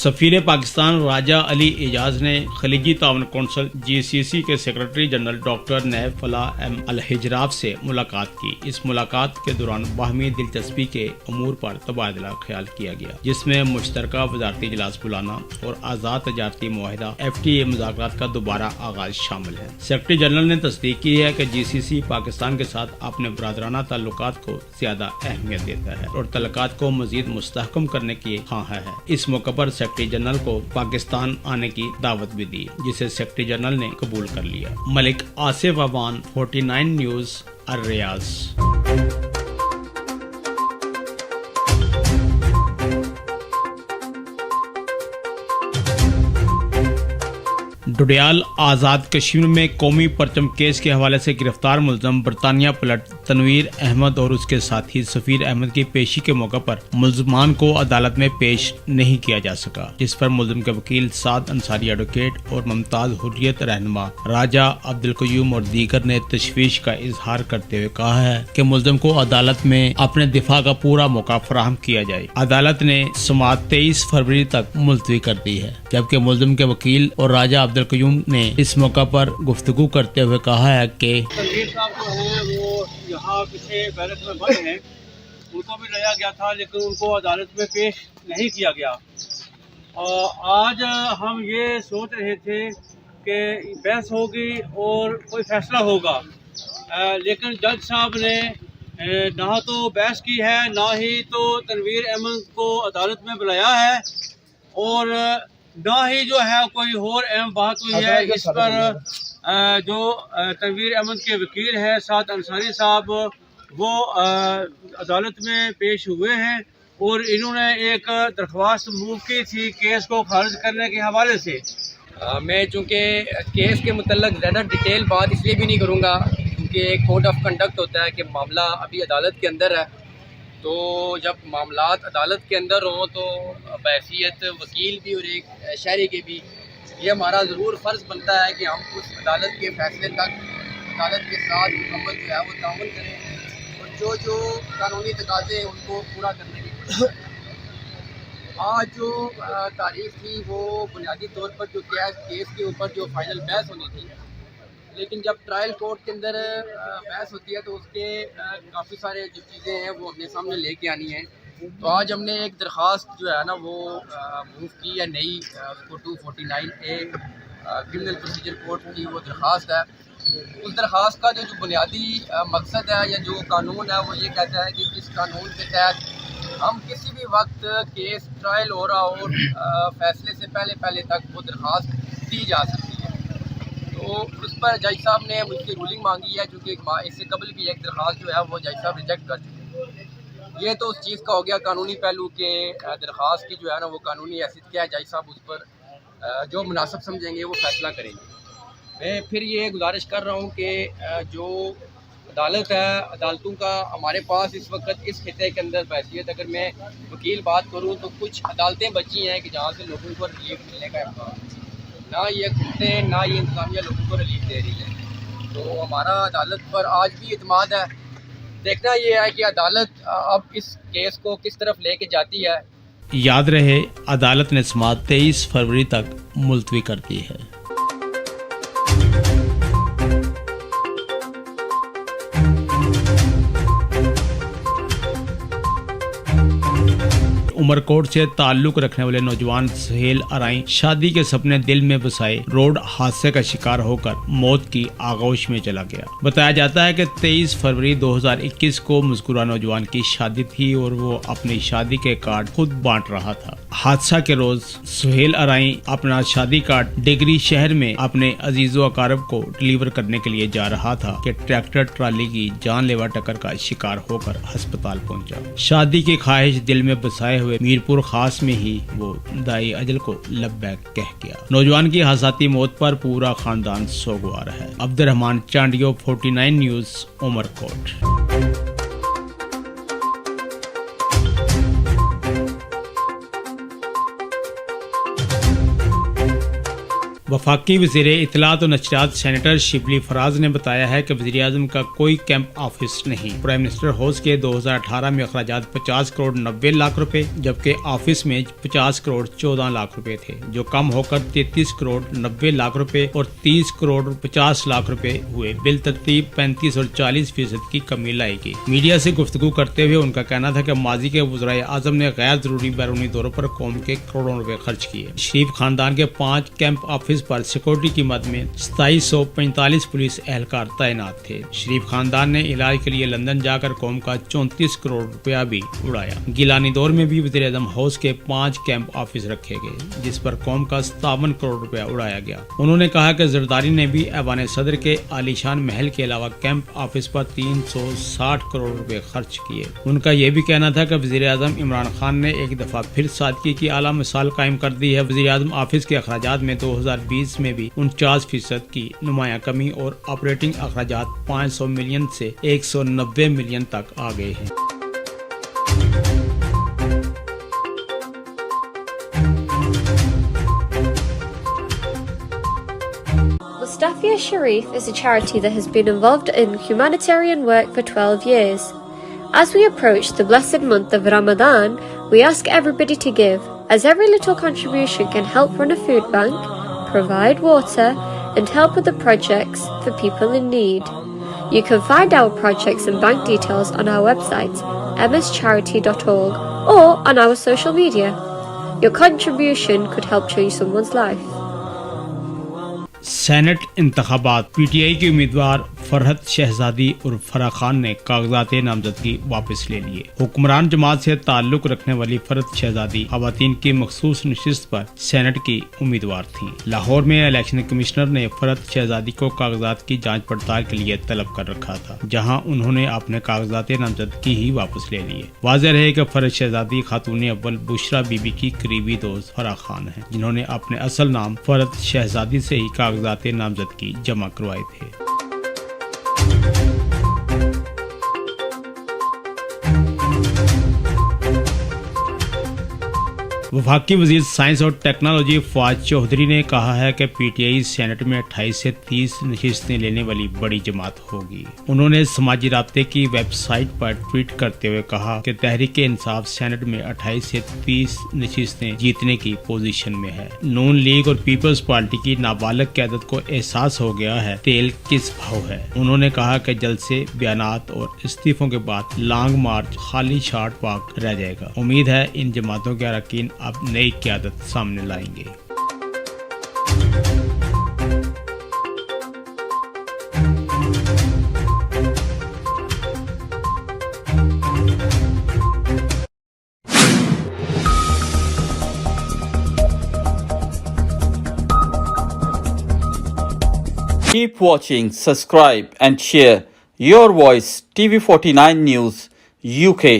सफीर पाकिस्तान राजा अली एजाज ने खलीजी ताउन कौंसिल GCC के secretary general doctor Nayef Falah M al Hajraf से मुलाकात की। इस मुलाकात के दौरान बाहमी दिलचस्पी के अमूर पर तबादला ख्याल किया गया, जिसमें मुश्तरका वजारती इजलास बुलाना और आज़ाद तजारती मुआहिदा FTA मुज़ाकरात का दोबारा आगाज शामिल है। सेक्रेटरी जनरल ने तस्दीक की है कि GCC पाकिस्तान के साथ अपने बरादराना ताल्लुकात को ज्यादा अहमियत देता है और तल्लुकात को मजीद मुस्तहकम करने की ख्वाह है। इस मौके पर सेक्रेटरी जनरल को पाकिस्तान आने की दावत भी दी, जिसे सेक्रेटरी जनरल ने कबूल कर लिया। मलिक आसिफ अवान, 49 न्यूज़, अर-रियाज़। डोडियाल आज़ाद कश्मीर में कौमी परचम केस के हवाले से गिरफ्तार मुलजम बरतानिया पलट तनवीर अहमद और उसके साथी सफीर अहमद की पेशी के मौके पर मुलजमान को अदालत में पेश नहीं किया जा सका, जिस पर मुलजम के वकील साद अंसारी एडवोकेट और मुमताज हुर्रियत रहनुमा राजा अब्दुल कयूम और दीगर ने तशवीश का इजहार करते हुए कहा है कि मुलजम को अदालत में अपने दिफा का पूरा मौका फराहम किया जाए। अदालत ने समाअत 23 फरवरी तक मुलतवी कर दी है, जबकि मुलजम के वकील और राजा अब्दुल कयूम ने इस मौका पर गुफ्तगू करते हुए कहा है कि तनवीर साहब जो हैं वो यहाँ किसी बैरक में बंद हैं, उनको भी लाया गया था लेकिन उनको अदालत में पेश नहीं किया गया। आज हम ये सोच रहे थे कि बहस होगी और कोई फैसला होगा, लेकिन जज साहब ने ना तो बहस की है, ना ही तो तनवीर अहमद को अदालत में बुलाया है और ना ही जो है कोई और अहम बात हुई है। इस पर जो तनवीर अहमद के वकील हैं साद अंसारी साहब, वो अदालत में पेश हुए हैं और इन्होंने एक दरख्वास्त मूव की थी केस को खारिज करने के हवाले से। मैं चूँकि केस के मुतल्लक ज़्यादा डिटेल बात इसलिए भी नहीं करूँगा क्योंकि एक कोड ऑफ कंडक्ट होता है कि मामला अभी अदालत के अंदर है, तो जब मामलात अदालत के अंदर हों तो बहैसियत वकील भी और एक शहरी के भी ये हमारा ज़रूर फ़र्ज़ बनता है कि हम उस अदालत के फ़ैसले तक अदालत के साथ मुकम्मल जो है वो ताउन करें और जो कानूनी तकाज़े हैं उनको पूरा करने की कोशिश करें। आज जो तारीख़ थी वो बुनियादी तौर पर जो केस के ऊपर जो फ़ाइनल बहस होनी थी, लेकिन जब ट्रायल कोर्ट के अंदर बहस होती है तो उसके काफ़ी सारे जो चीज़ें हैं वो अपने सामने लेके आनी हैं। तो आज हमने एक दरख्वास्त जो है ना वो मूव की है नई, उसको 249A क्रिमिनल प्रोसीजर कोड की वो दरख्वास्त है। उस दरख्वास्त का जो बुनियादी मकसद है या जो कानून है वो ये कहता है कि इस कानून के तहत हम किसी भी वक्त केस ट्रायल हो रहा हो और फैसले से पहले तक वो दरख्वास्त दी जा सकती है। तो उस पर जज साहब ने मुझसे रूलिंग मांगी है, चूँकि इससे कबल भी एक दरख्वास्त जो है वो जज साहब रिजेक्ट कर चुके हैं। ये तो उस चीज़ का हो गया कानूनी पहलू के दरख्वास्त की जो है ना वो कानूनी हैसियत क्या है, जज साहब उस पर जो मुनासिब समझेंगे वो फैसला करेंगे। मैं फिर ये गुजारिश कर रहा हूँ कि जो अदालत है, अदालतों का हमारे पास इस वक्त इस खिते के अंदर बहसियत अगर मैं वकील बात करूँ तो कुछ अदालतें बची हैं कि जहाँ से लोगों को रिलीफ मिलने का इम्कान, ना ये खुलते ना ये इंतजामिया लोगों को रिलीफ दे रही है। तो हमारा अदालत पर आज भी इत्मीनान है। देखना ये है कि अदालत अब इस केस को किस तरफ लेके जाती है। याद रहे, अदालत ने समाअत 23 फरवरी तक मुलतवी कर दी है। उमरकोट से ताल्लुक रखने वाले नौजवान सुहेल अराई शादी के सपने दिल में बसाए रोड हादसे का शिकार होकर मौत की आगोश में चला गया। बताया जाता है कि 23 फरवरी 2021 को मज़कूरा नौजवान की शादी थी और वो अपनी शादी के कार्ड खुद बांट रहा था। हादसा के रोज सुहेल अराई अपना शादी कार्ड डिग्री शहर में अपने अजीजो अकारब को डिलीवर करने के लिए जा रहा था कि ट्रैक्टर ट्राली की जानलेवा टक्कर का शिकार होकर अस्पताल पहुंचा। शादी की ख्वाहिश दिल में बसाए हुए मीरपुर खास में ही वो दाई अजल को लब्बैक कह गया। नौजवान की हादसाती मौत पर पूरा खानदान सोगवार है। अब्दुर्रहमान चांडियो, 49 न्यूज़, उमरकोट। वफाकी वज़ीर इत्तलात और नशरियात सेनेटर शिबली फराज ने बताया है कि वज़ीर-ए-आज़म का कोई कैंप ऑफिस नहीं। प्राइम मिनिस्टर हाउस के 2018 में अखराजात 50 करोड़ 90 लाख रुपए जबकि ऑफिस में 50 करोड़ 14 लाख रुपए थे, जो कम होकर 33 करोड़ 90 लाख रुपए और 30 करोड़ 50 लाख रुपए हुए। बिल तरतीब 35 और 40% की कमी लाएगी। मीडिया से गुफ्तगू करते हुए उनका कहना था कि माजी के वज़ीर-ए-आज़म ने गैर जरूरी बैरूनी दौरों पर कौम के करोड़ों रुपए खर्च किए। शरीफ खानदान के 5 कैंप ऑफिस पर सिक्योरिटी की मद में 2745 पुलिस एहलकार तैनात थे। शरीफ खानदान ने इलाज के लिए लंदन जाकर कौम का 34 करोड़ रुपया भी उड़ाया। गिलानी दौर में भी वज़ीर-ए-आज़म हाउस के 5 कैंप ऑफिस रखे गए, जिस पर कौम का 57 करोड़ रुपया उड़ाया गया। उन्होंने कहा कि जरदारी ने भी ऐवान सदर के आलीशान महल के अलावा कैंप ऑफिस पर 360 करोड़ रुपए खर्च किए। उनका यह भी कहना था कि वज़ीर-ए-आज़म इमरान खान ने एक दफा फिर सादगी की आला मिसाल कायम कर दी है। वज़ीर-ए-आज़म ऑफिस के अखराजात में 2020 में भी 49% की नुमाया कमी और ऑपरेटिंग अखराजात 500 मिलियन से 190 मिलियन तक आ गए हैं। Mustafia Sharif is a charity that has been involved in humanitarian work for 12 years. As we approach the blessed month of Ramadan, we ask everybody to give, as every little contribution can help run a food bank, provide water, and help with the projects for people in need. You can find our projects and bank details on our website, mscharity.org, or on our social media. Your contribution could help change someone's life. Senate इंतखाबात। पीटीआई की उम्मीदवार फरहत शहजादी और फराह खान ने कागजात नामजदगी वापस ले लिए। हुक्मरान जमात से ताल्लुक रखने वाली फरहत शहजादी खवातीन की मखसूस नशिस्त पर सेनेट की उम्मीदवार थीं। लाहौर में इलेक्शन कमिश्नर ने फरहत शहजादी को कागजात की जांच पड़ताल के लिए तलब कर रखा था, जहां उन्होंने अपने कागजात नामजदगी ही वापस ले लिए। वाज़ेह रहे कि फरहत शहजादी खातून अव्वल बुशरा बीबी की करीबी दोस्त फराह खान है, जिन्होंने अपने असल नाम फरहत शहजादी से ही कागजात नामजदगी जमा करवाए थे। वफाकी वजीर साइंस और टेक्नोलॉजी फवाद चौधरी ने कहा है कि पीटीआई सेनेट में 28 से 30 नशिस्तें लेने वाली बड़ी जमात होगी। उन्होंने समाजी राब्ते की वेबसाइट पर ट्वीट करते हुए कहा कि तहरीक इंसाफ सेनेट में 28 से 30 नशिस्तें जीतने की पोजीशन में है। नून लीग और पीपल्स पार्टी की नाबालिग क़यादत को एहसास हो गया है तेल किस भाव है। उन्होंने कहा कि जलसे, बयानात और इस्तीफों के बाद लॉन्ग मार्च खाली शार्ट पाक रह जाएगा। उम्मीद है इन जमातों के अरकान अब नई क़यादत सामने लाएंगे। Keep watching, subscribe and share Your Voice TV49 News UK.